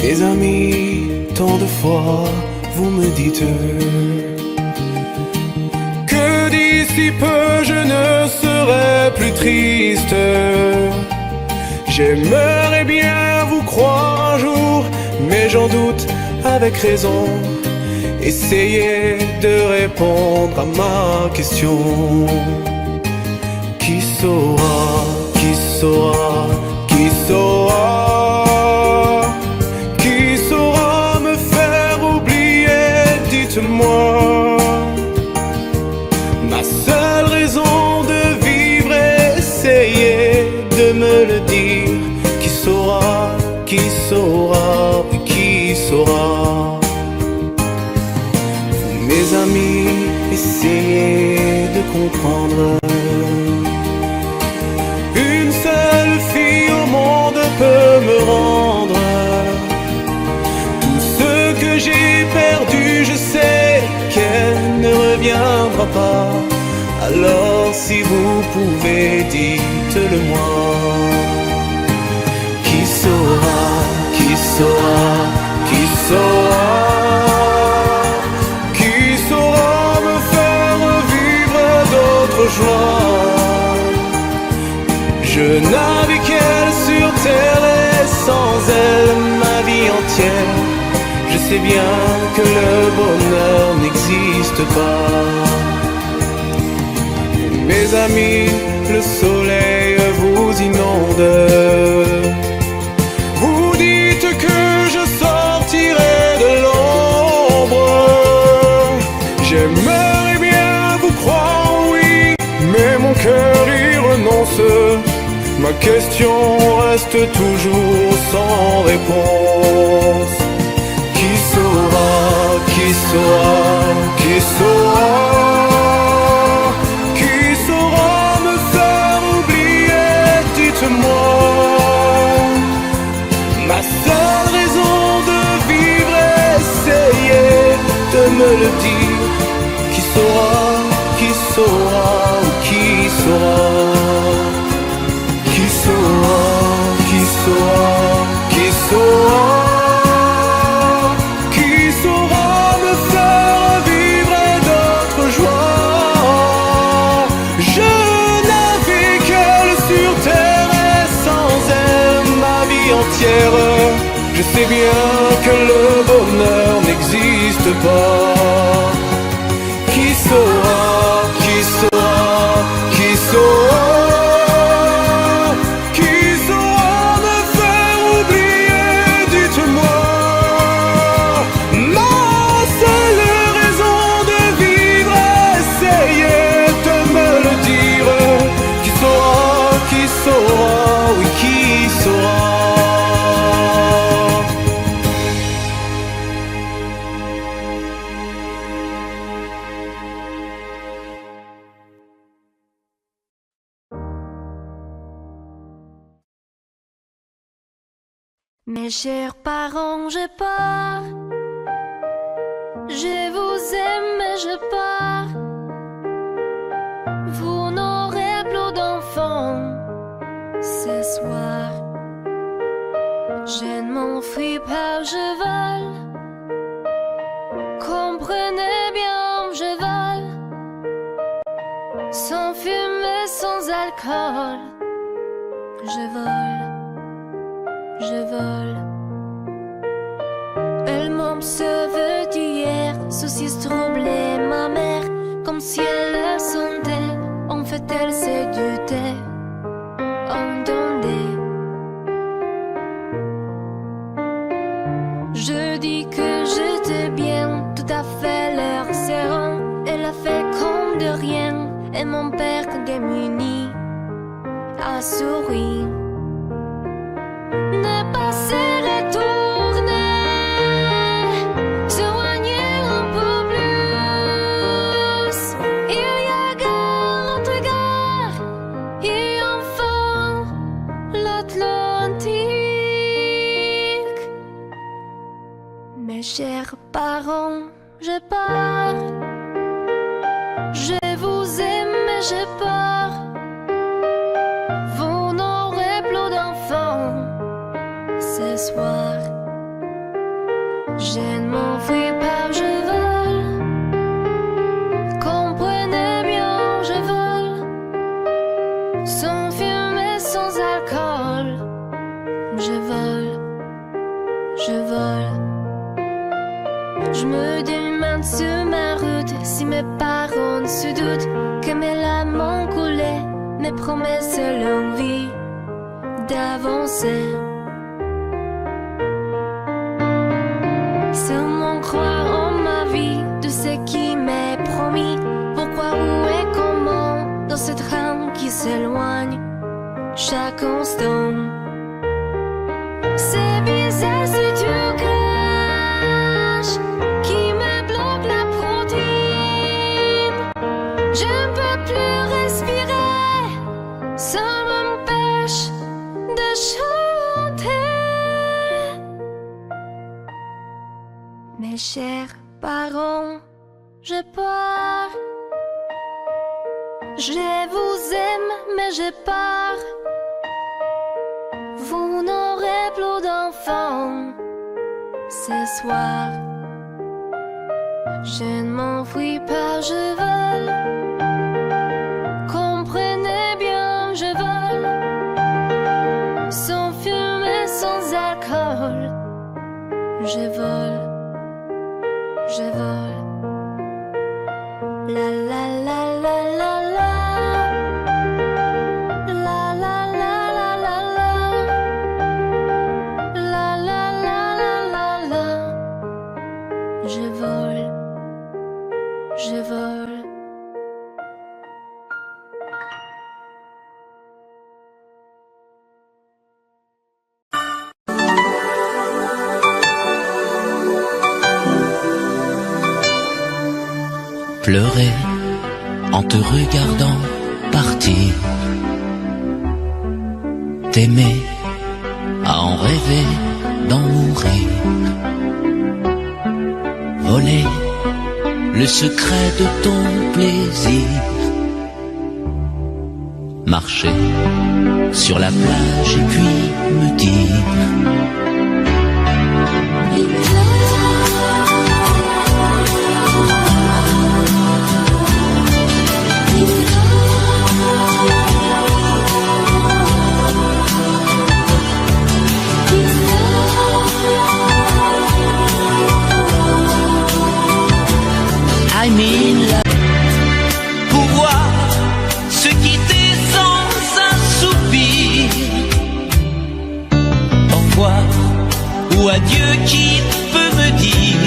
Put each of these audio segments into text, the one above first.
Mes amis, tant de fois vous me dites que d'ici peu je ne serai plus triste. J'aimerais bien vous croire un jour, mais j'en doute avec raison. Essayez de répondre à ma question. Qui saura, qui saura, qui saura, qui saura me faire oublier, dites-moi. Ma seule raison de vivre, essayez de me le dire. Qui saura, qui saura, qui saura. Vous, mes amis, essayez de comprendre. Une seule fille au monde peut me rendre tout ce que j'ai perdu. Je sais qu'elle ne reviendra pas. Alors si vous pouvez, dites-le moi. Qui saura, qui saura, qui saura, qui saura me faire vivre d'autres joies. Je n'avais qu'elle sur terre et sans elle ma vie entière. Je sais bien que le bonheur n'existe pas. Mes amis, le soleil vous inonde. Vous dites que je sortirai de l'ombre. J'aimerais bien vous croire, oui, mais mon cœur y renonce. Ma question reste toujours sans réponse. Qui saura, qui saura, qui saura, qui saura me faire oublier, dites-moi. Ma seule raison de vivre, essayez de me le dire. Qui saura, qui saura, qui saura. Qui saura, qui saura, qui saura, qui saura me faire vivre d'autres joies. Je n'avais qu'elle sur terre et sans elle ma vie entière. Je sais bien que le bonheur n'existe pas. Qui saura, qui saura, qui saura. Mes chers parents, je pars. Je vous aime, mais je pars. Vous n'aurez plus d'enfants ce soir. Je ne m'enfuis pas, je vole. Comprenez bien, je vole. Sans fumée, sans alcool. Je vole. Je vole. Elle m'observe d'hier, soucis troublés, ma mère, comme si elle le sentait. En fait, elle s'est doutait. Entendez. Je dis que j'étais bien, tout à fait l'air serein. Elle a fait comme de rien, et mon père, démuni, a souri. Ne pas se retourner, soigner un peu plus. Il y a gare, l'autre gare, et enfin l'Atlantique. Mes chers parents, je pars. Je vous aime, mais je pars. Vous n'aurez plus d'enfants ce soir. sans fumée, sans alcool. Je vole, je vole. Je me demande sur ma route si mes parents se doutent que mes larmes ont coulé, mes promesses l'envie d'avancer. Seulement croire en ma vie, de ce qui m'est promis. Pourquoi, où et comment, dans ce train qui s'éloigne chaque instant. C'est bizarre ce truc qui me bloque la protéine. Je ne peux plus respirer, ça m'empêche de chanter. Mes chers parents, je pars. Je vous aime, mais je pars. Vous n'aurez plus d'enfants ce soir. Je ne m'enfuis pas, je vole. Comprenez bien, je vole. Sans fumée, sans alcool. Je vole, je vole. La la la la la la. Je vole. Pleurer en te regardant partir, t'aimer à en rêver d'en mourir, voler le secret de ton plaisir, marcher sur la plage et puis me dire I mean love. Pouvoir se quitter sans un soupir. Au revoir ou adieu, qui peut me dire?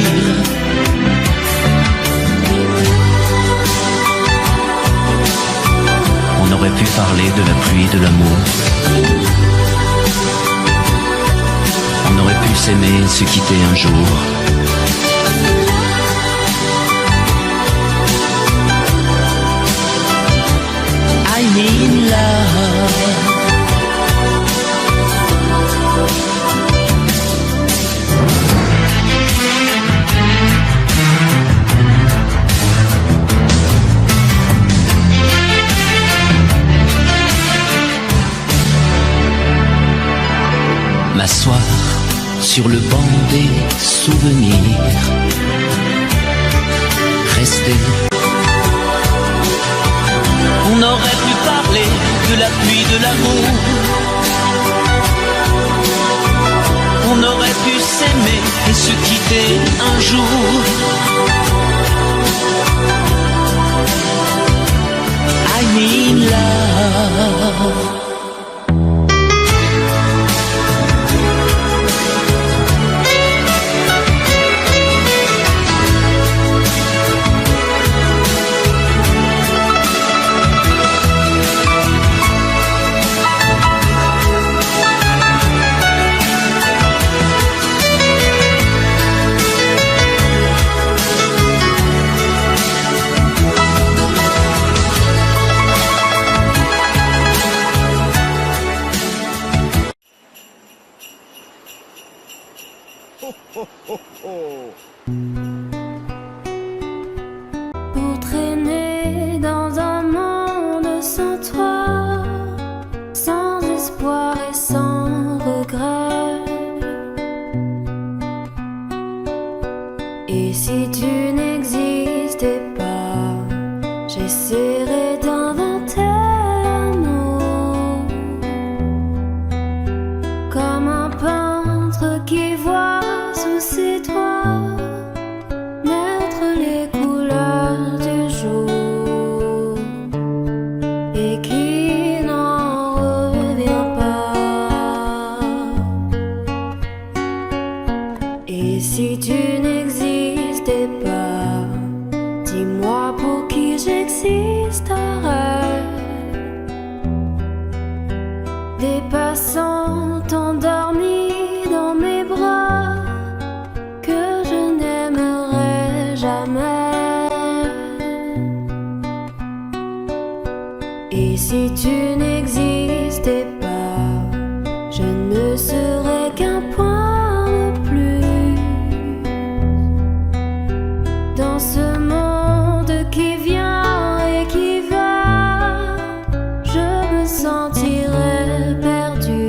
On aurait pu parler de la pluie, de l'amour. On aurait pu s'aimer, se quitter un jour. I need love. M'asseoir sur le banc des souvenirs, rester. On aurait pu parler de la pluie, de l'amour. On aurait pu s'aimer et se quitter un jour. I need love. Pour traîner dans un monde sans toi, sans espoir et sans regret. Et si tu n'existais pas, j'essaierais d'inventer l'amour. et qui n'en revient pas. Et si tu n'existais pas, dis-moi pour qui j'existerais. Des passants endormis dans mes bras que je n'aimerais jamais. Et si tu n'existais pas, je ne serais qu'un point de plus dans ce monde qui vient et qui va. Je me sentirais perdu.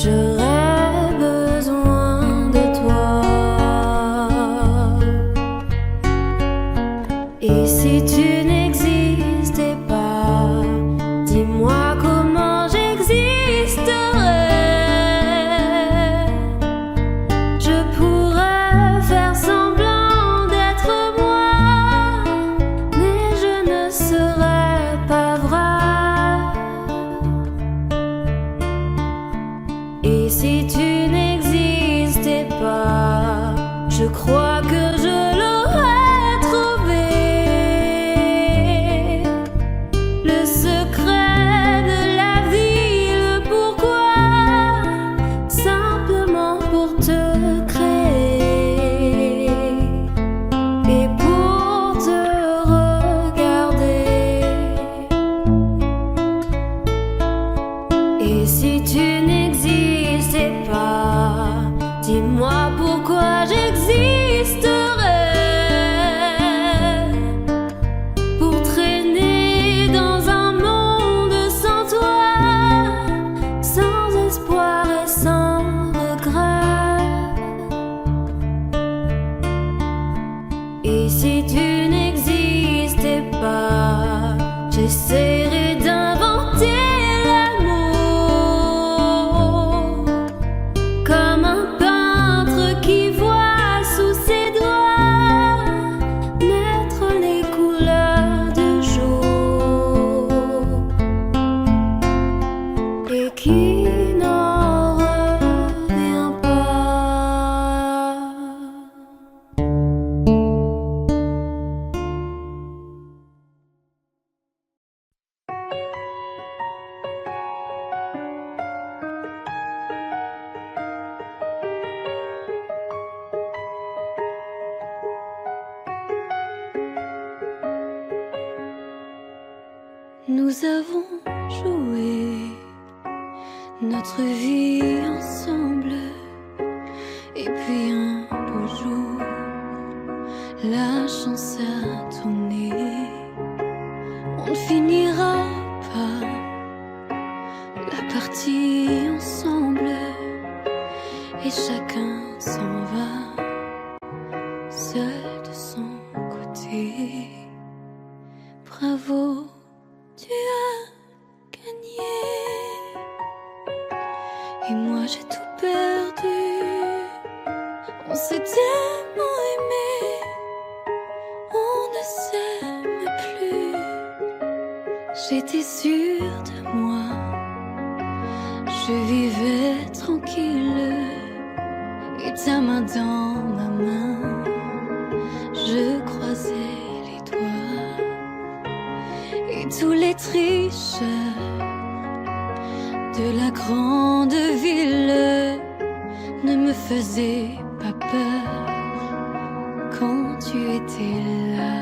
J'aurais besoin de toi. Et si tu n'existais pas, dis-moi comment j'existerais. Je pourrais faire semblant d'être moi, mais je ne serais pas vrai. Et si tu n'existais pas, je crois que je l'aurais trouvé. Le secret de la vie, le pourquoi, simplement pour te créer et pour te regarder. Et si tu n'existais pas, dis-moi pourquoi j'existerais. Pour traîner dans un monde sans toi, sans espoir et sans regret. Et si tu n'existais pas, j'essaierais d'inventer l'amour comme un peintre qui voit sous ses doigts naître les couleurs du jour et qui n'en revient pas. Nous avons joué notre vie ensemble, et puis un beau jour, la chance a tourné. On ne finira pas la partie ensemble, et chacun s'en va, seul de son côté. Bravo, tu as gagné. Et moi j'ai tout perdu. On s'est tellement aimé, on ne s'aime plus. J'étais sûre de moi, je vivais tranquille, et ta main dans ma main, je croisais les doigts. Et tous les tricheurs de la grande ville ne me faisaient pas peur quand tu étais là.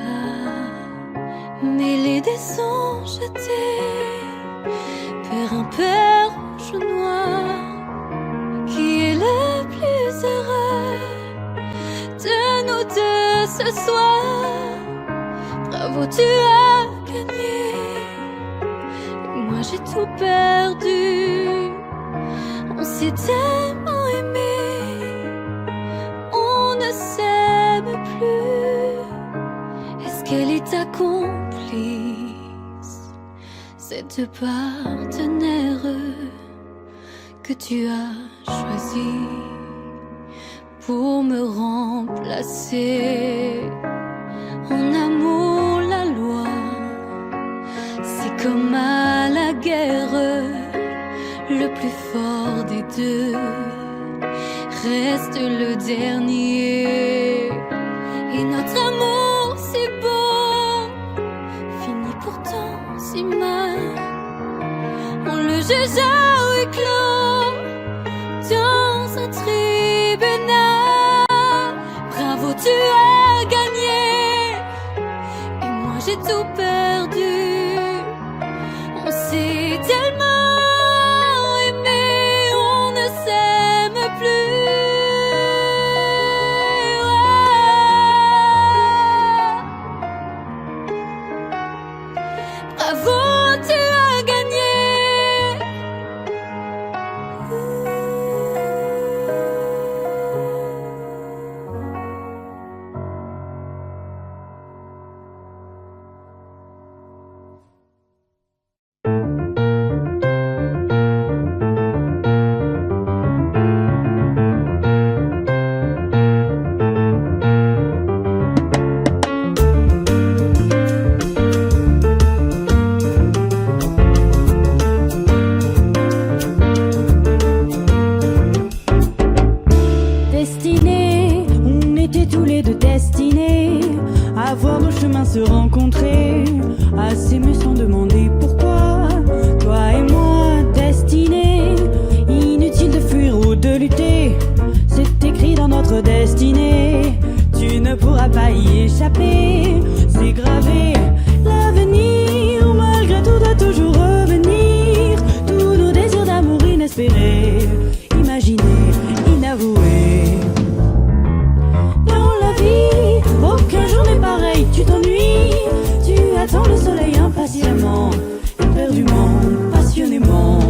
Mêlés des sons jetés vers un père rouge ou noir, qui est le plus heureux de nous deux ce soir. Bravo, tu as gagné. Moi j'ai tout perdu. On s'est tellement aimé, on ne s'aime plus. Est-ce qu'elle est ta complice, cette partenaire que tu as choisi pour me remplacer? En amour, la loi comme à la guerre, le plus fort des deux reste le dernier. Et notre amour si beau finit pourtant si mal. On le juge à huis clos dans un tribunal. Bravo, tu as gagné et moi j'ai tout perdu. On s'est tellement aimé, on ne s'aime plus. Bravo, tu as gagné. Destinés, on était tous les deux destinés à voir nos chemins se rencontrer, à s'aimer sans demander pourquoi. Toi et moi, destinés, inutile de fuir ou de lutter, c'est écrit dans notre destinée. Tu ne pourras pas y échapper, c'est gravé. L'avenir, malgré tout, doit toujours revenir. Tous nos désirs d'amour inespérés, imaginés, inavoués. Dans la vie, aucun jour n'est pareil, tu t'ennuies. Tu attends le soleil impatiemment, éperdument, passionnément.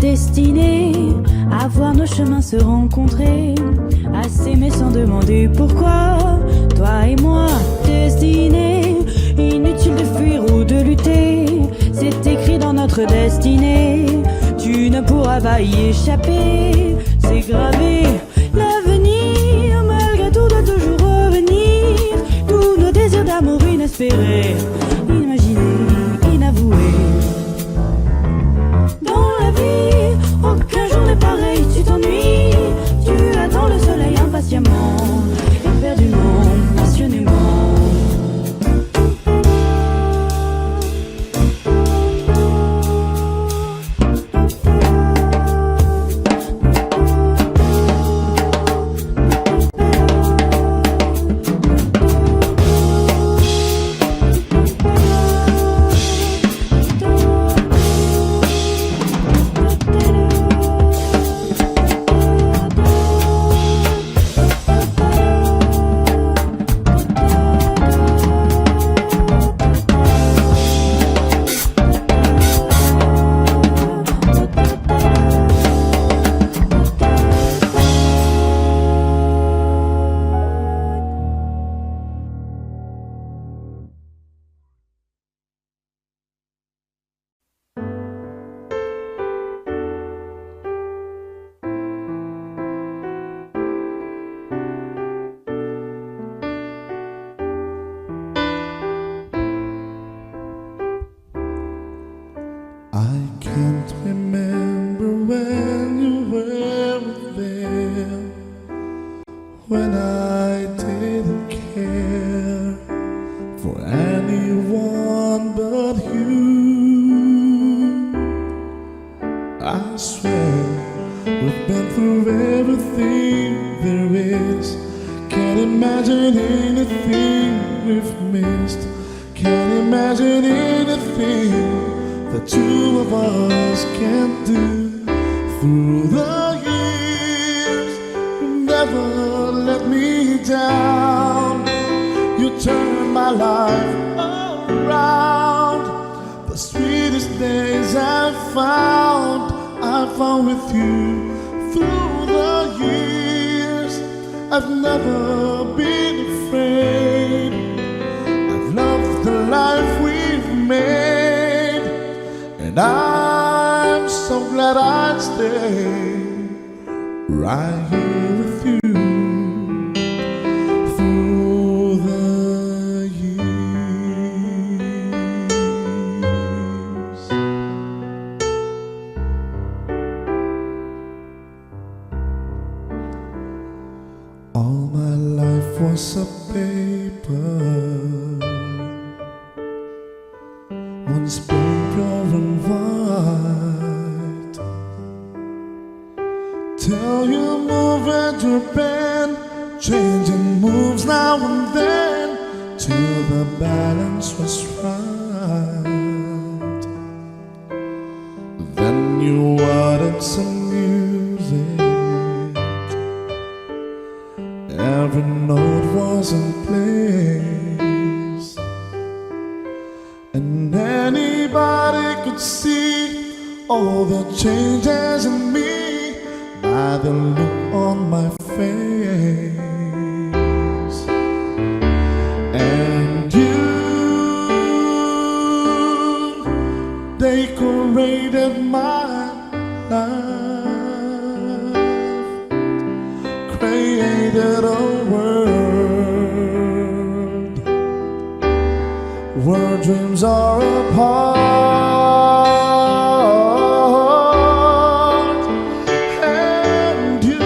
Destinés à voir nos chemins se rencontrer, à s'aimer sans demander pourquoi. Toi et moi, destinés, inutile de fuir ou de lutter, c'est écrit dans notre destinée. Tu ne pourras pas y échapper, c'est gravé. L'avenir, malgré tout, doit toujours revenir. Tous nos désirs d'amour inespérés, imaginés, inavoués. can't remember when you were there, when I didn't care for anyone but you. I swear we've been through everything there is. Can't imagine anything we've missed. Can't imagine anything the two of us can't do. Through the years, you never let me down. You turned my life around. The sweetest days I found with you. Through the years, I've never been afraid. I've loved the life we've made, and I'm so glad I'd stay right here with you. Through the years. All my life was a paper, once pure and white, till you move at your bend, changing moves now and then, till the balance was right. Then you added some music, every note was in place, and anybody could see all the changes in me by the look on my face. And you decorated my life, created a world where dreams are apart. And you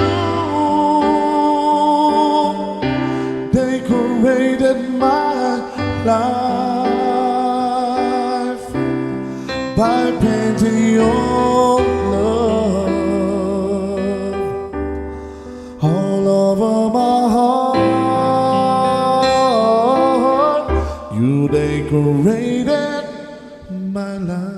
decorated my life by painting your love all over my heart. You decorated my life.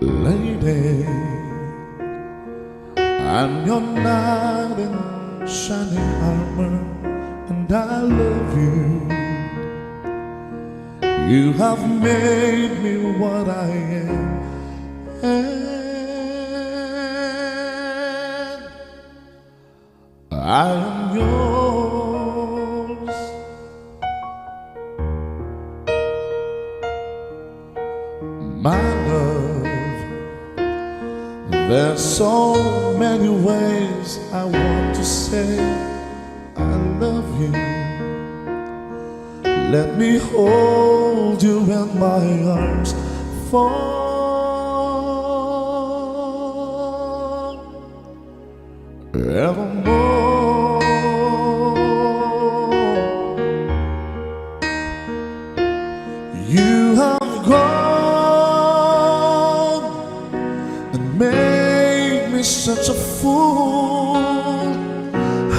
Lady, I'm your knight in shining armor, and I love you. You have made me what I am, and I am yours. My love, there's so many ways I want to say I love you. Let me hold you in my arms forevermore. You have gone and made me such a fool.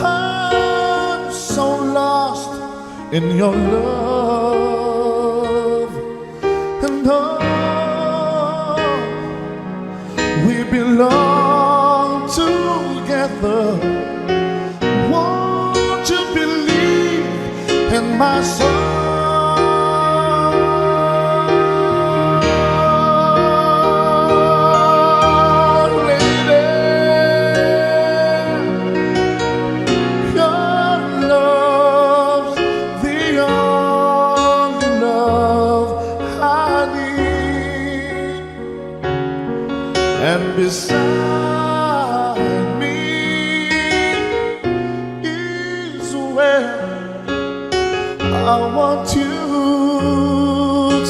I'm so lost in your love, and oh, we belong together. Won't you believe in my soul? And beside me is where I want you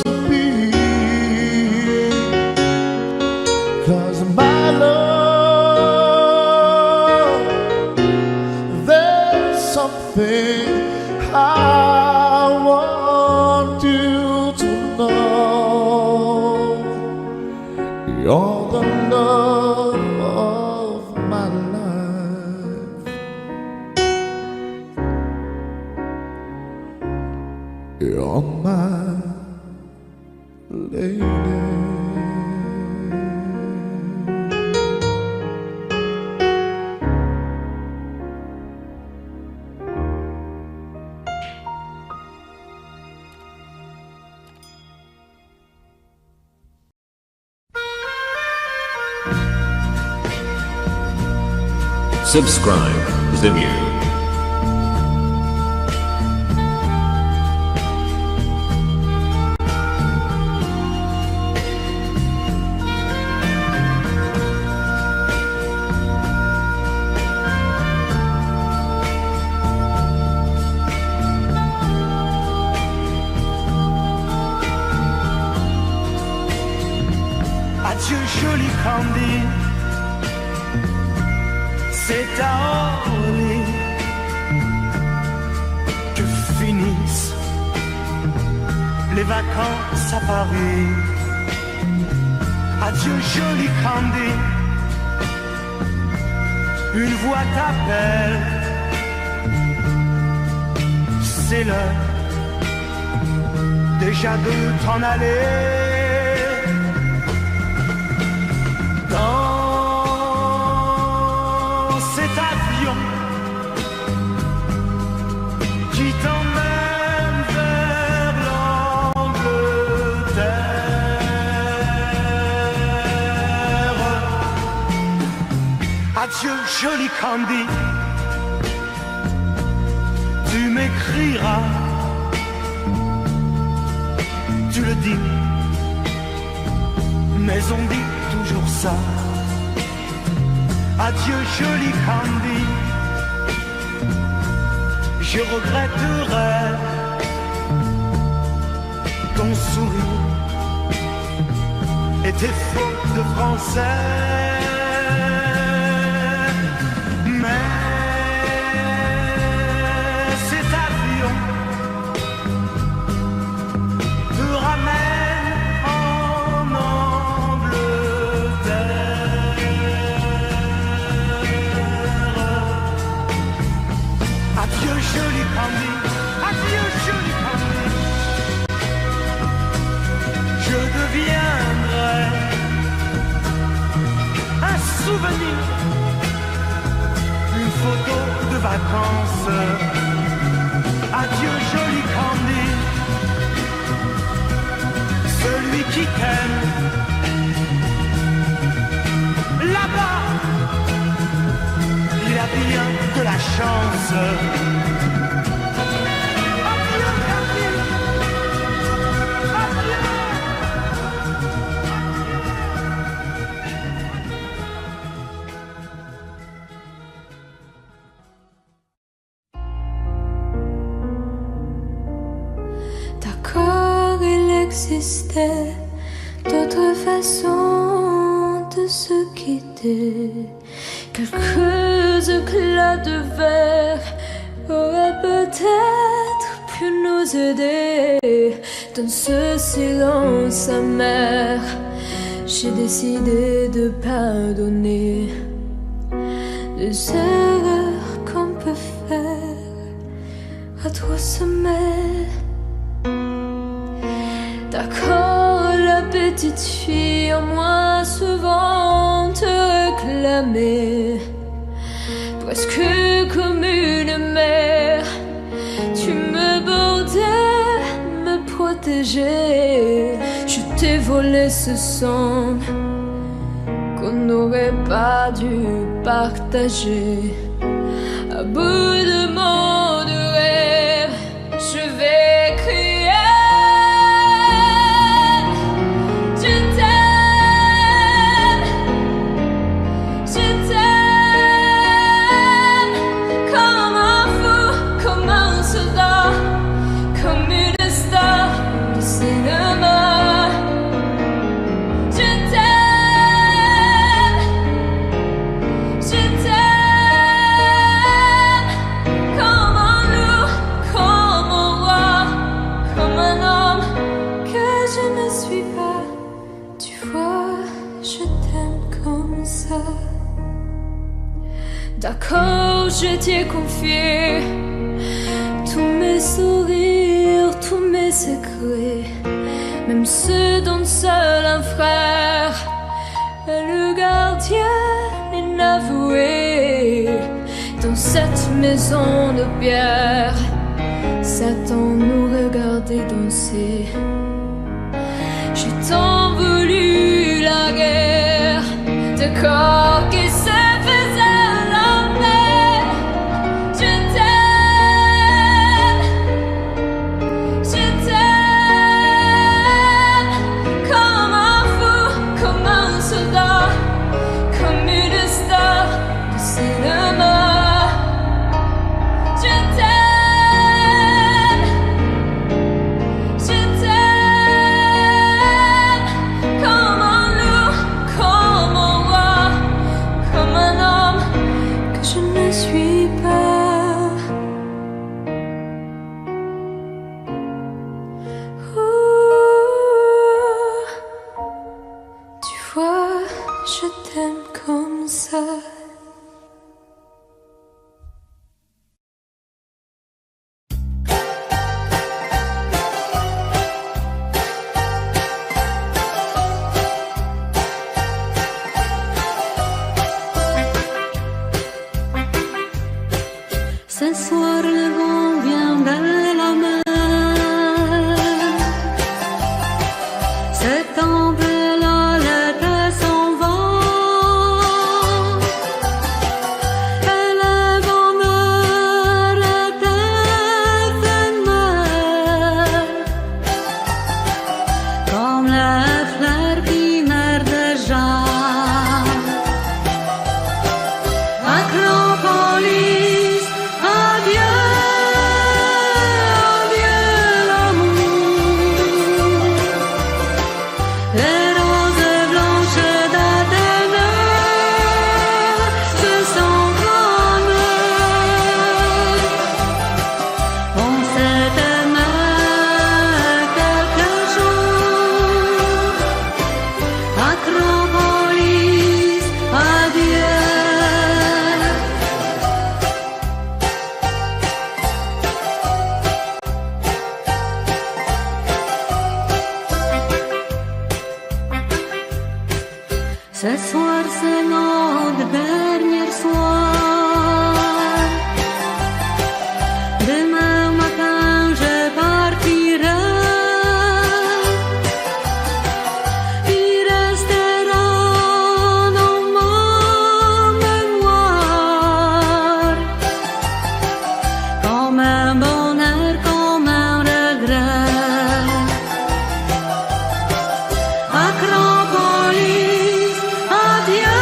to be, 'cause my love, there's something I want you to know. You're the love of my life. You're my lady. Subscribe the new. Adieu joli Candy, c'est à Orly que finissent les vacances à Paris. Adieu joli Candy, une voix t'appelle, c'est l'heure déjà de t'en aller. Dans cet avion qui t'emmène vers l'Angleterre. Adieu joli Candy, tu m'écriras, tu le dis, mais on dit toujours ça. Adieu joli Candy, je regretterai ton sourire et tes fautes de français. Mais cet avion te ramène en Adieu joli Candy, adieu joli Candy, je deviendrai un souvenir, une photo de vacances. Adieu joli Candy, celui qui t'aime là-bas, il a bien de la chance. Adieu, Candy. Adieu. D'accord, il existait d'autres façons de se quitter. Quelques éclats de verre auraient peut-être pu nous aider. Dans ce silence amer, j'ai décidé de pardonner les erreurs qu'on peut faire à trois sommets. D'accord, la petite fille en moi souvent te réclamait, presque comme une mère. Tu me bordais, me protégeais. Je t'ai volé ce sang qu'on n'aurait pas dû partager. À bout de mots de rêve, je vais crier. d'accord, je t'ai confié tous mes sourires, tous mes secrets, même ceux dont seul un frère est le gardien inavoué. Dans cette maison de pierre, Satan nous regardait danser. J'ai tant voulu la guerre de corps qui se faisait la paix. Je t'aime comme un fou, comme un soldat, comme une star de cinéma. Je t'aime comme ça. Ce soir le vent vient de la mer. Cet soir, c'est notre dernier soir. Demain matin, je partirai. Il restera dans ma mémoire comme un bonheur, comme un regret. Acropolis, adieu.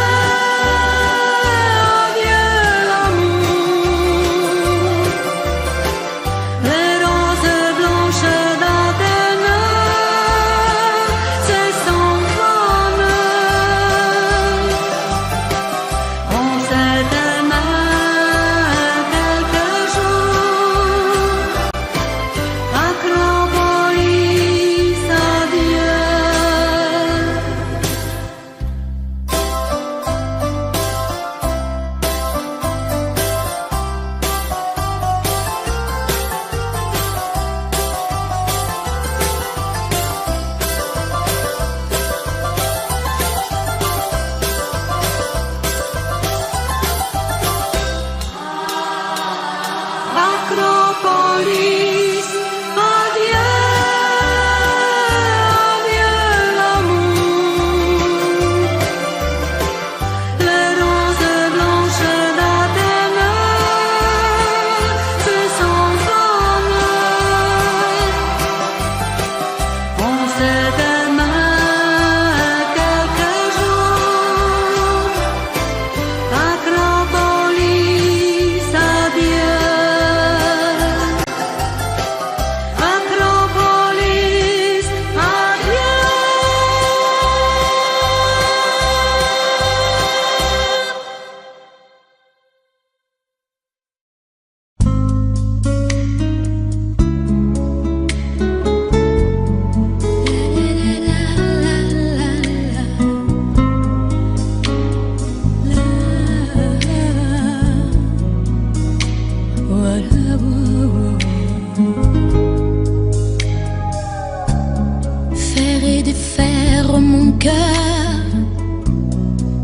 cœur,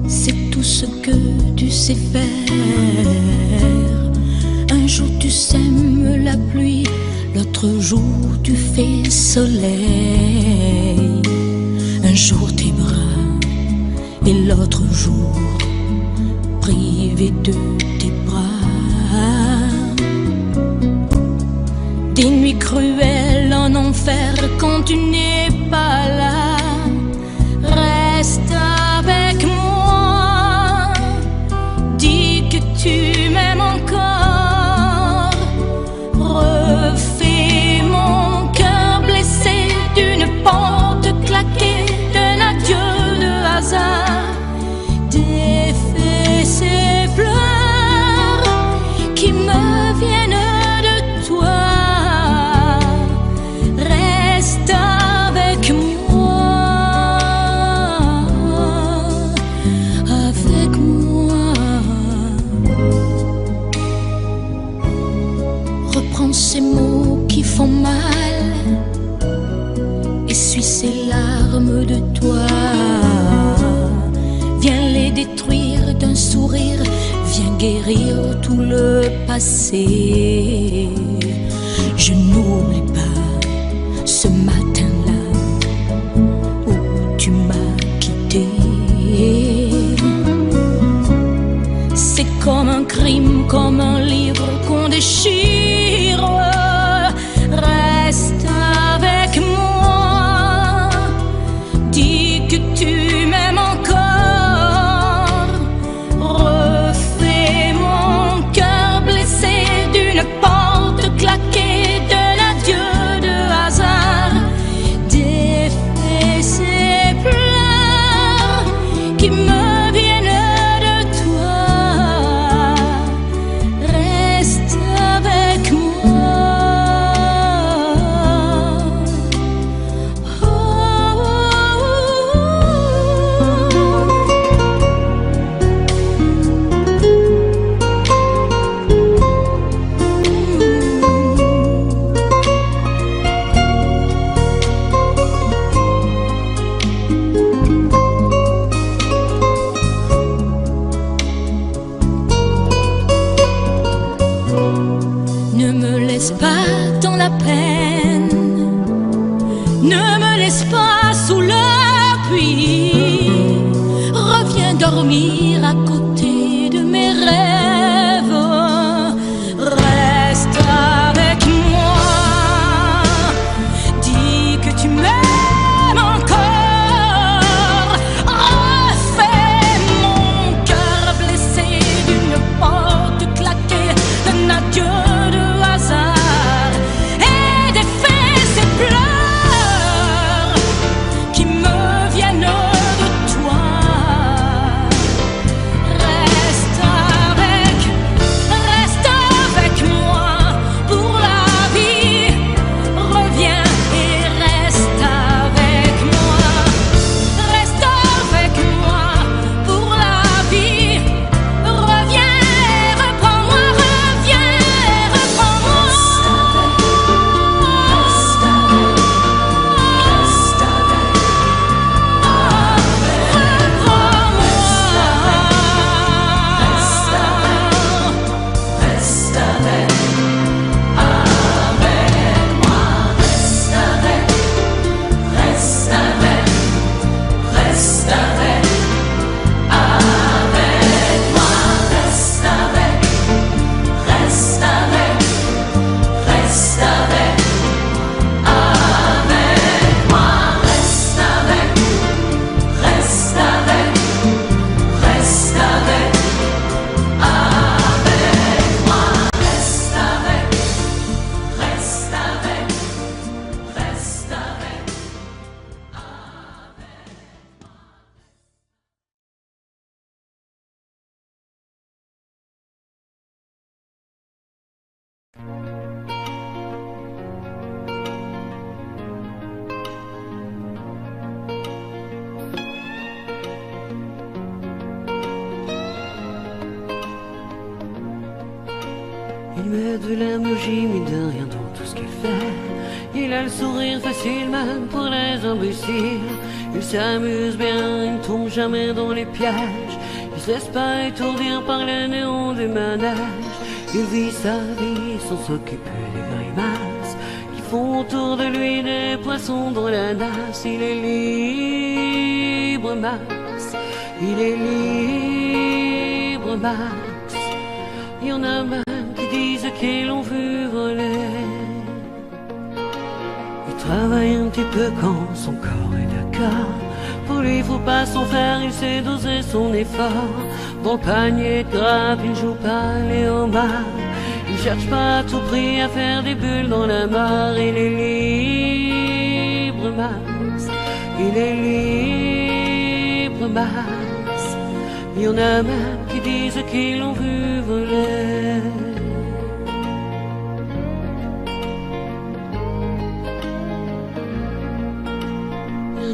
c'est tout ce que tu sais faire. Un jour tu sèmes la pluie, l'autre jour tu fais soleil. Un jour tes bras et l'autre jour privé de tes bras. Des nuits cruelles en enfer quand tu n'es pas là. Reste avec moi, dis que tu m'aimes encore. Refais mon cœur blessé d'une porte claquée, d'un adieu de hasard. Défais ces pleurs qui me viennent de toi. Reste avec moi, avec moi. Reprends ces mots qui font mal, essuie ces larmes de toi. Viens les détruire d'un sourire, viens guérir tout le passé. Je n'oublie pas ce matin-là où tu m'as quitté. C'est comme un crime, comme un livre qu'on déchire. Reste avec moi, dis que tu m'aimes encore. Refais mon cœur blessé d'une porte claquée, d'un adieu de hasard. Défais ces pleurs qui me viennent de toi. Reste avec moi. Oh, oh, Ne me laisse pas dans la peine, ne me laisse pas sous la pluie. Reviens dormir à côté de mes rêves. Reste avec moi, dis que tu m'aimes encore. Refais mon cœur blessé d'une porte claquée, d'un adieu de hasard. Et défais ces pleurs qui me viennent de toi. Reste avec moi pour la vie. Reviens et reste avec moi. Reste avec moi pour la vie. Reviens et reprends-moi, reviens et reprends-moi. Il met de l'énergie, mais de rien dans tout ce qu'il fait. Il a le sourire facile même pour les imbéciles. Il s'amuse bien, il ne tombe jamais dans les pièges. Il se laisse pas étourdir par les néons du manège. Il vit sa vie sans s'occuper des grimaces qui font autour de lui des poissons dans la nasse. Il est libre, Max. Il est libre, Max. Il y en a même qui disent qu'ils l'ont vu voler. Il travaille un petit peu quand son corps est d'accord. Pour lui, faut pas s'en faire, il sait doser son effort. Dans le panier de grappe, il joue pas les homards. Il cherche pas à tout prix à faire des bulles dans la mare. Il est libre, Max. Il est libre, Max. Il y en a même qui disent qu'ils l'ont vu voler.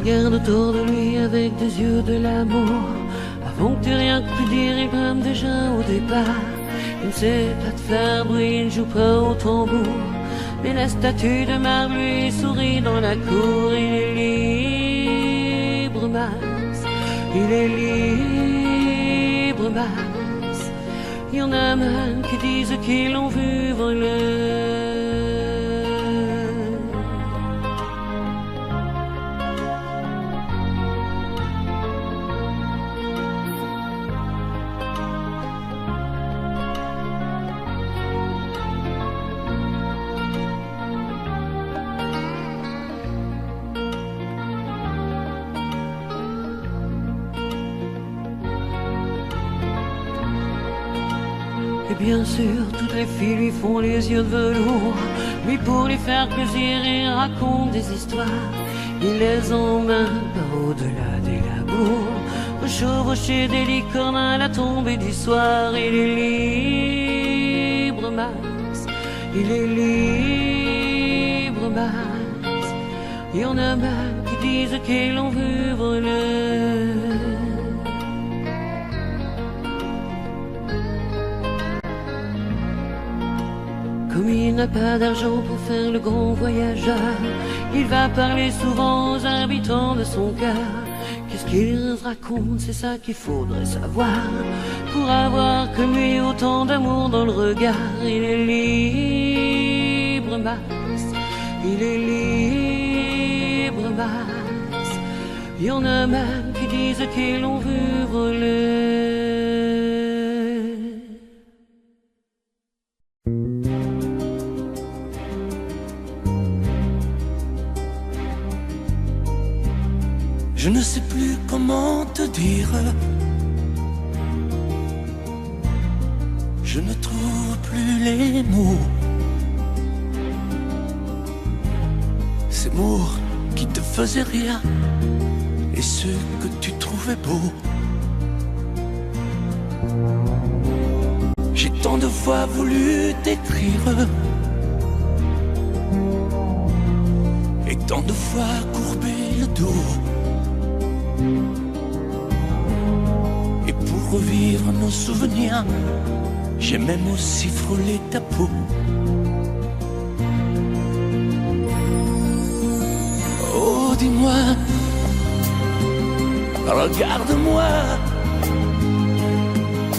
Regarde autour de lui avec des yeux de l'amour. Avant que tu rien pu dire, il brame déjà au départ. Il ne sait pas te faire bruit, il ne joue pas au tambour. Mais la statue de marbre lui sourit dans la cour. Il est libre, Max. Il est libre, Max. Il y en a même qui disent qu'ils l'ont vu voler. Et bien sûr, toutes les filles lui font les yeux de velours. Lui, pour lui faire plaisir, il raconte des histoires. Il les emmène par au-delà des labours, chevaucher des licornes à la tombée du soir. Il est libre, Max. Il est libre, Max. Il y en a même qui disent qu'ils l'ont vu voler. Comme il n'a pas d'argent pour faire le grand voyageur, il va parler souvent aux habitants de son cœur. Qu'est-ce qu'il raconte, c'est ça qu'il faudrait savoir, pour avoir comme lui autant d'amour dans le regard. Il est libre, Max. Il est libre, Max. Il y en a même qui disent qu'ils l'ont vu voler. Je ne sais plus comment te dire. Je ne trouve plus les mots. Ces mots qui te faisaient rire et ceux que tu trouvais beaux. J'ai tant de fois voulu t'écrire et tant de fois courbé le dos. Et pour revivre nos souvenirs, j'ai même aussi frôlé ta peau. Oh, dis-moi, regarde-moi.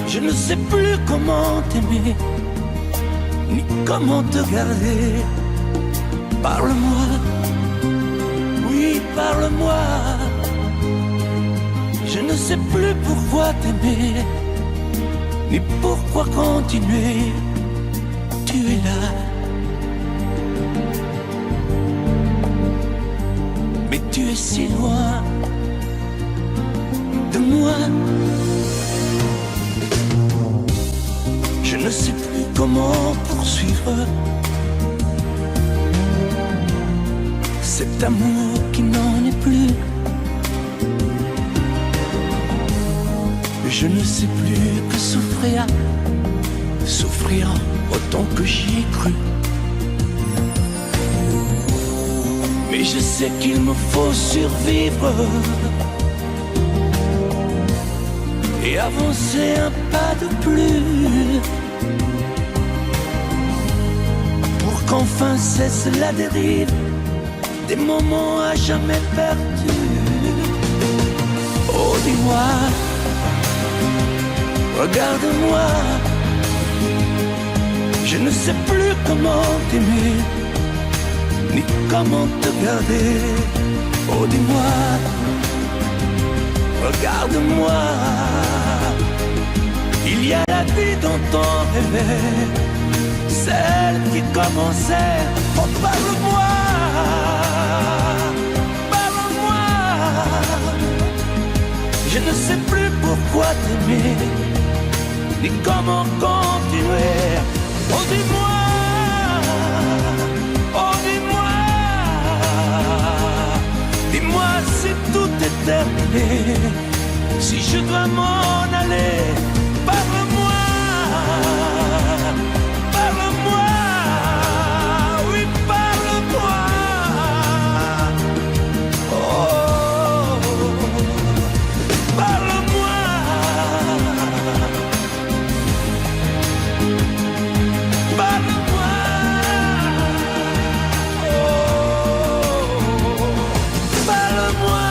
Je ne sais plus comment t'aimer, ni comment te garder. Parle-moi, oui, parle-moi. Je ne sais plus pourquoi t'aimer, ni pourquoi continuer. Tu es là, mais tu es si loin de moi. Je ne sais plus comment poursuivre cet amour qui n'en est plus. Je ne sais plus que souffrir, souffrir autant que j'y ai cru. Mais je sais qu'il me faut survivre et avancer un pas de plus, pour qu'enfin cesse la dérive des moments à jamais perdus. Oh dis-moi, regarde-moi, je ne sais plus comment t'aimer, ni comment te garder. Oh dis-moi, regarde-moi, il y a la vie dont on rêvait, celle qui commençait. Oh parle-moi, parle-moi, je ne sais plus pourquoi t'aimer, ni comment continuer. Oh dis-moi, oh dis-moi, dis-moi si tout est terminé, si je dois m'en aller. Parle-moi, parle-moi, oui parle-moi. Oh, parle-moi. Parle-moi. Oh, parle-moi.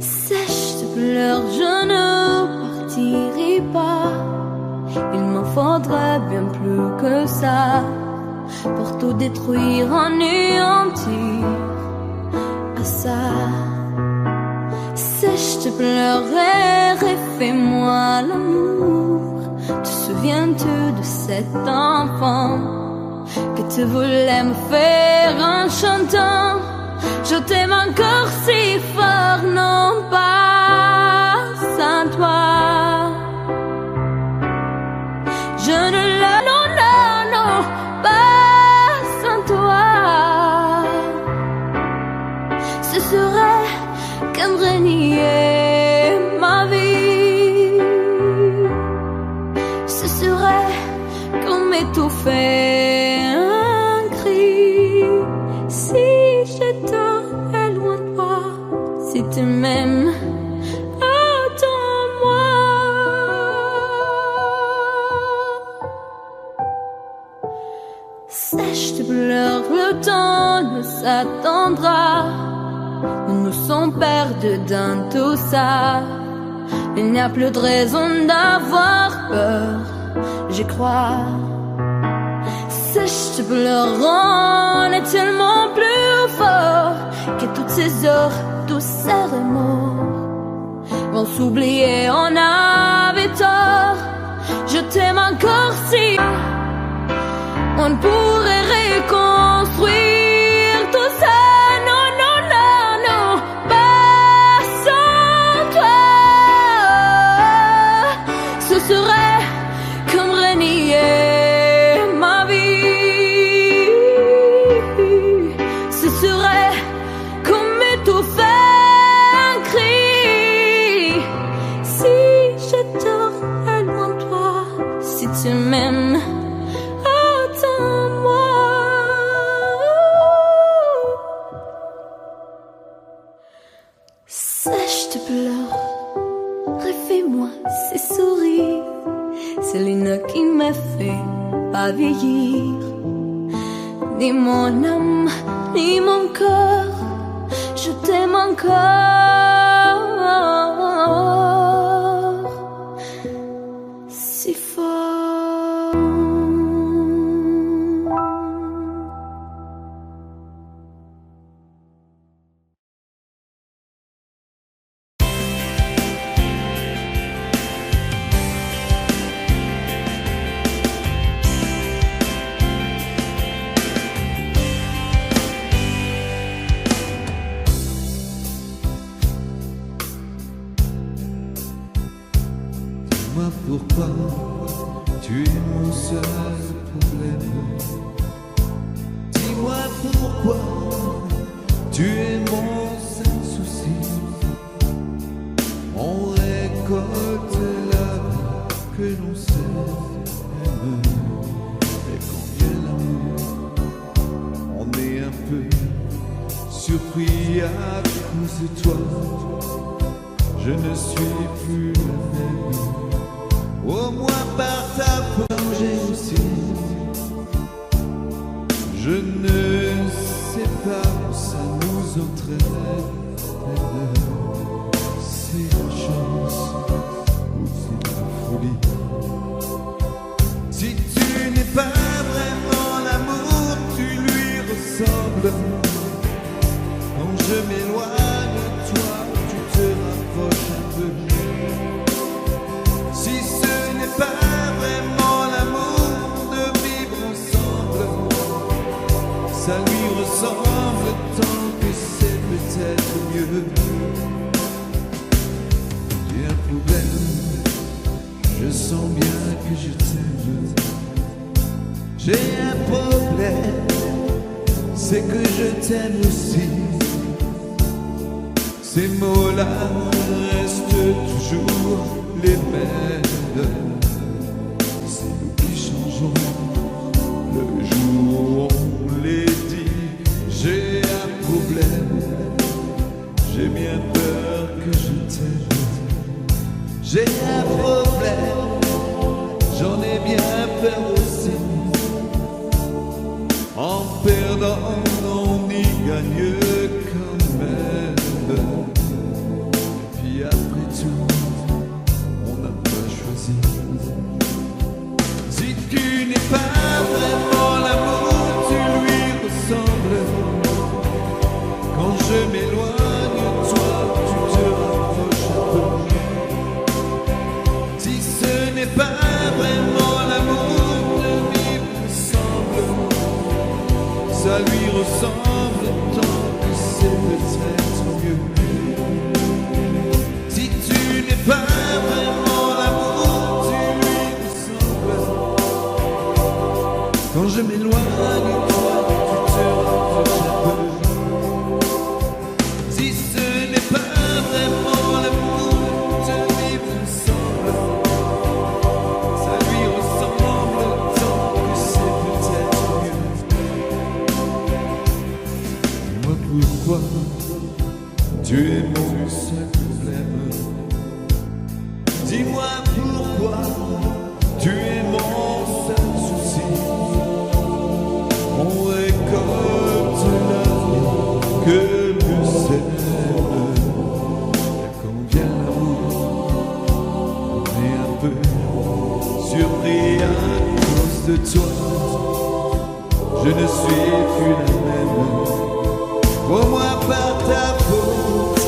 Sèche tes pleurs, je ne partirai pas. Il m'en faudrait bien plus que ça pour tout détruire, anéantir à ça. Sèche tes pleurs et refais-moi l'amour. Te souviens-tu de cet enfant que tu voulais me faire en chantant? Je t'aime encore si fort, non pas sans toi. Je ne le, non, non, non, pas sans toi. Ce serait comme renier ma vie. Ce serait comme étouffer un cri. Si j'étais loin de toi, si tu m'aimes, attends-moi. Sèche tes pleurs, le temps nous attendra. Nous nous sommes perdus dans tout ça. Il n'y a plus de raison d'avoir peur, j'y crois. Sèche tes pleurs, on est tellement plus fort que toutes ces heures, tous ces remords vont s'oublier, on avait tort. Je t'aime encore si on pourrait reconstruire tout ça. Non, non, non, non, pas sans toi. Ce serait comme renier ma vie. Ce serait comme étouffer un cri. Si j'étais loin de toi, si tu m'aimes, attends-moi. Sèche tes pleurs, refais-moi ces sourires. C'est l'une qui me fait pas vieillir. Ni mon âme, ni mon cœur, je t'aime encore si fort. Dis-moi pourquoi tu es mon seul problème. Dis-moi pourquoi tu es mon seul souci. que l'on s'aime. Et quand vient l'amour, on est un peu surpris à cause de toi. Je ne suis plus la même. Au moins par ta plongée aussi. Je ne sais pas où ça nous entraîne. C'est la chance ou c'est la folie. Si tu n'es pas vraiment l'amour, tu lui ressembles. Quand je m'éloigne de toi, tu te rapproches un peu. Si ce n'est pas vraiment l'amour de vivre ensemble, ça lui ressemble tant que c'est peut-être mieux. J'ai un problème, je sens bien que je t'aime. J'ai un problème, c'est que je t'aime aussi. Ces mots-là restent toujours les mêmes. C'est nous qui changeons le jour où on les dit. J'ai un problème, j'ai bien peur que je t'aime. J'ai un problème, j'en ai bien peur aussi. En perdant, on y gagne quand même. Puis après tout, on n'a pas choisi. Si tu n'es pas vraiment l'amour, tu lui ressembles. Quand je m'éloigne de toi, tu te rapproches un peu. Si ce n'est pas vraiment l'amour de vivre ensemble, ça lui ressemble tant que c'est peut-être mieux. Si tu n'es pas vraiment l'amour, tu lui ressembles. Quand je m'éloigne de toi, tu te rapproches un peu. Si ce n'est pas vraiment l'amour de vivre ensemble, ça lui ressemble tant que c'est peut-être mieux. Dis-moi pourquoi tu es mon seul problème. Dis-moi pourquoi tu es mon seul souci. On récolte l'amour que nous sèmes. Et quand vient l'amour, on est un peu surpris à cause de toi. Je ne suis plus la même. Au moins par ta faute,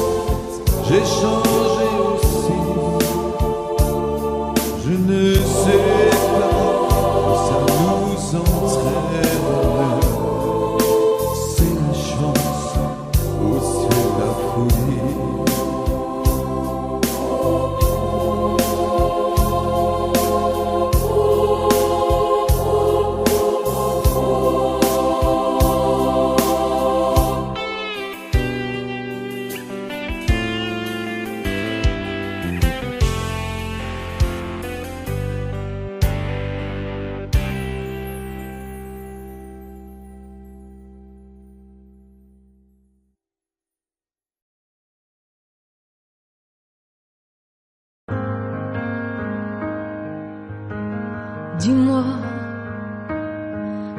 j'ai changé aussi. Je ne sais pas où ça nous entraîne. C'est la chance ou c'est la folie. Dis-moi,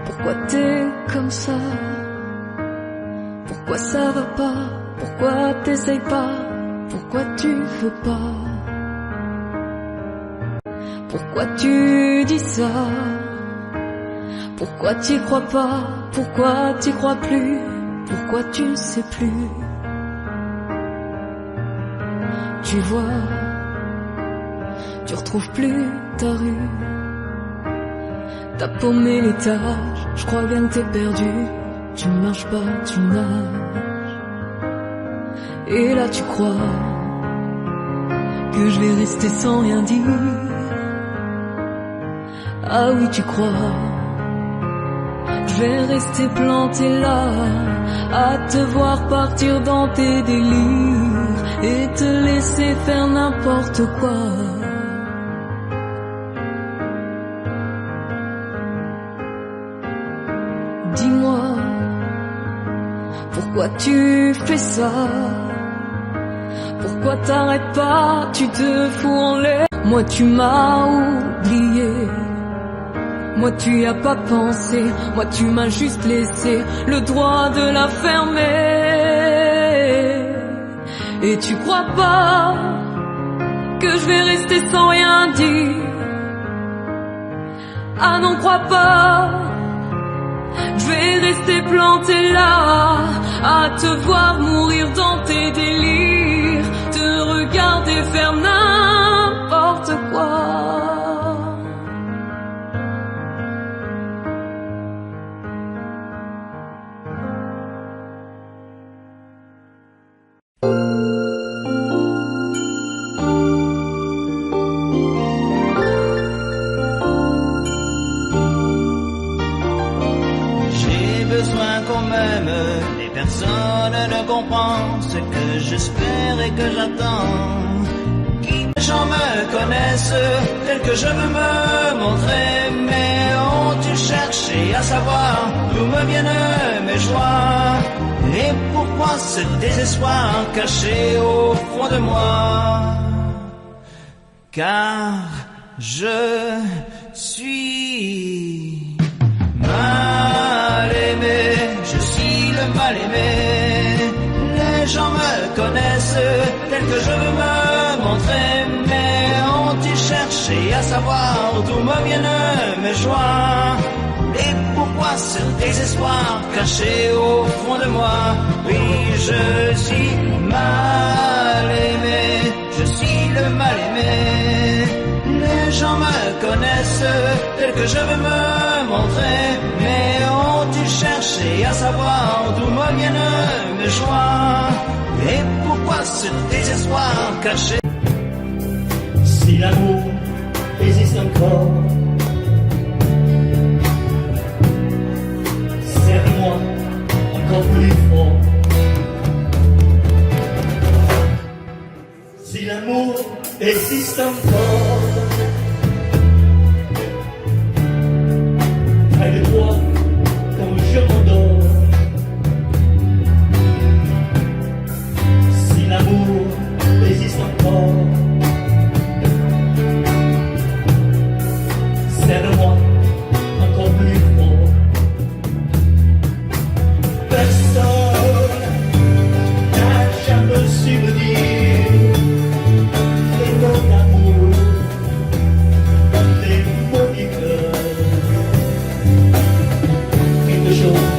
pourquoi t'es comme ça? Pourquoi ça va pas? Pourquoi t'essayes pas? Pourquoi tu veux pas? Pourquoi tu dis ça? Pourquoi t'y crois pas? Pourquoi t'y crois plus? Pourquoi tu ne sais plus? Tu vois, tu retrouves plus ta rue. T'as paumé l'étage, je crois bien que t'es perdu. Tu ne marches pas, tu nages. Et là tu crois que je vais rester sans rien dire. Ah oui tu crois, je vais rester planté là, à te voir partir dans tes délires et te laisser faire n'importe quoi. Pourquoi tu fais ça? Pourquoi t'arrêtes pas? Tu te fous en l'air. Moi tu m'as oublié. Moi tu y as pas pensé. Moi tu m'as juste laissé le droit de la fermer. Et tu crois pas que je vais rester sans rien dire? Ah non, crois pas. Je vais rester planté là, à te voir mourir dans tes délires, te regarder faire n'importe quoi. Personne ne comprend ce que j'espère et que j'attends. Qui les gens me connaissent tel que je veux me montrer, mais ont-tu cherché à savoir d'où me viennent mes joies? Et pourquoi ce désespoir caché au fond de moi? Car je suis mal aimé, je suis le mal aimé. Les gens me connaissent tel que je veux me montrer, mais ont-ils cherché à savoir d'où me viennent mes joies? Et pourquoi ce désespoir caché au fond de moi? Oui, je suis mal aimé, je suis le mal aimé. Les gens me connaissent tel que je veux me montrer, mais ont-ils cherché à savoir d'où me viennent mes joies? Et pourquoi ce désespoir caché? Si l'amour existe encore, serre-moi encore plus fort. Si l'amour existe encore, près de toi quand je m'endors. Si l'amour existe encore, serre-moi encore plus fort. Personne n'a jamais su me dire les mots d'amour, les mots du cœur. Quelque chose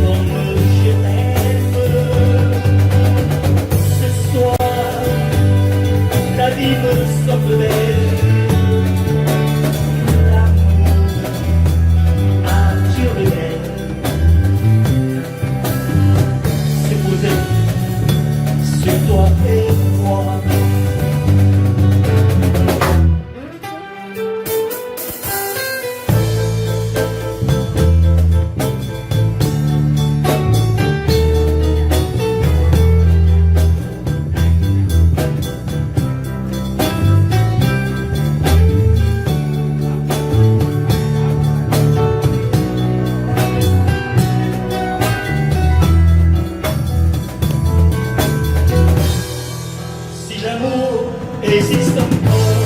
comme je t'aime. Ce soir, la vie me semble belle. Toi et moi. Existe encore,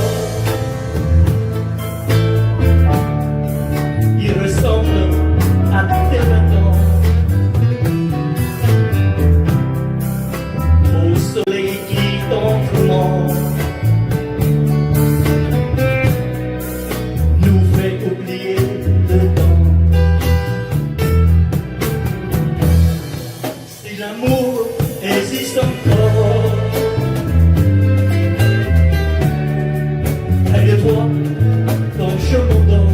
il ressemble à tes 20 ans, au soleil qui t'entoure, nous fait oublier le temps. Si l'amour existe encore, de toi quand je m'endors.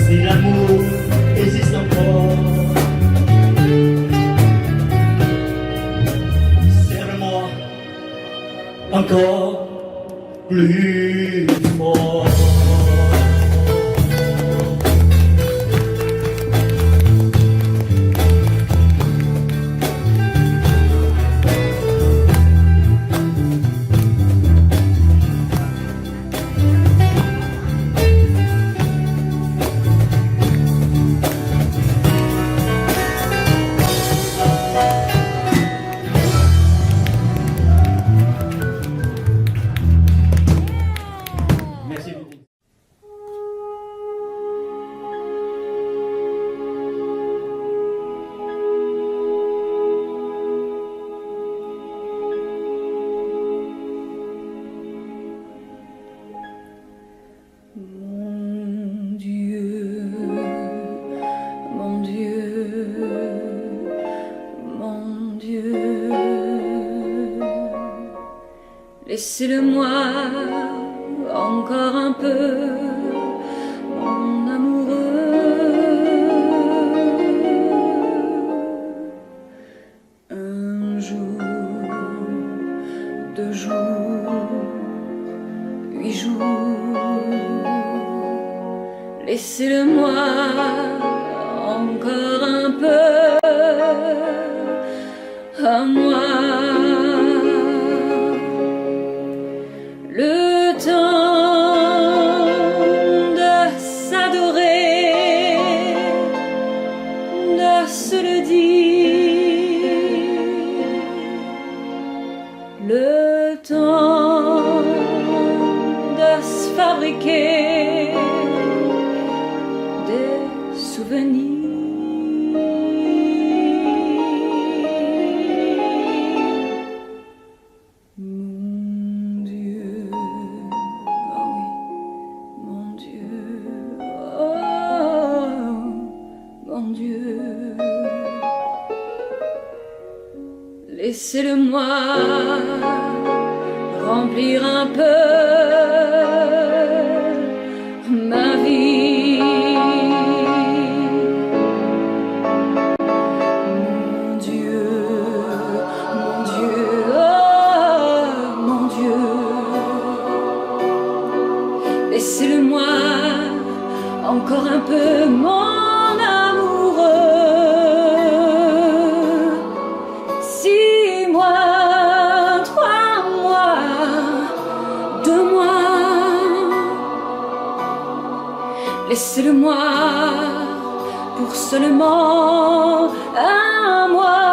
Si l'amour existe encore, serre-moi encore plus fort. Laissez-le-moi encore un peu, mon amoureux. Un jour, 2 jours, 8 jours. Laissez-le-moi encore un peu à moi. Le temps de s'adorer, de se le dire, le temps de se fabriquer des souvenirs. Laissez-le-moi remplir un peu ma vie. Mon Dieu, oh mon Dieu. Laissez-le-moi encore un peu, mon amoureux. Laissez-le-moi pour seulement un mois,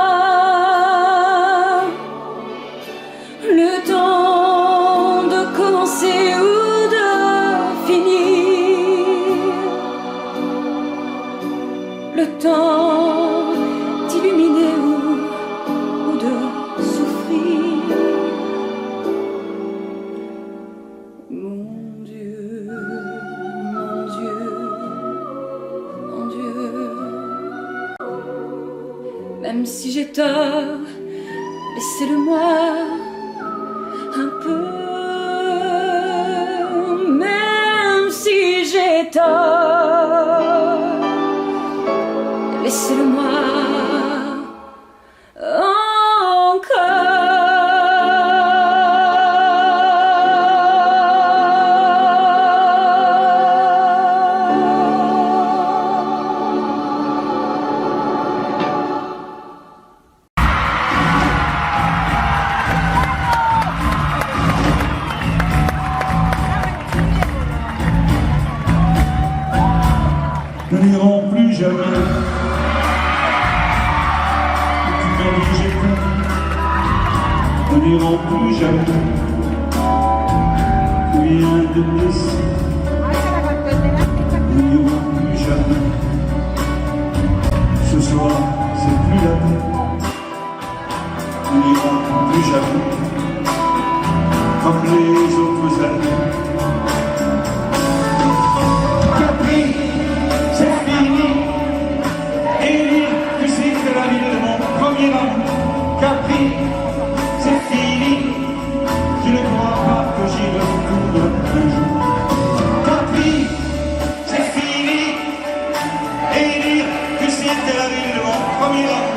le temps de commencer ou de finir, le temps d'illuminer ou de souffrir. Mon Dieu, mon Dieu. Même si j'ai tort, laissez-le-moi un peu. Même si j'ai tort, laissez-le-moi Nous n'irons plus jamais. Tu m'as dit j'ai peur. Nous n'irons plus jamais. Rien de blessé. Nous n'irons plus jamais. Ce soir, c'est plus la peine. Nous n'irons plus jamais. Comme les autres années. Capri, c'est fini. Je ne crois pas que j'y retourne un jour. Capri, c'est fini. Et dire que c'était la ville de mon premier amour.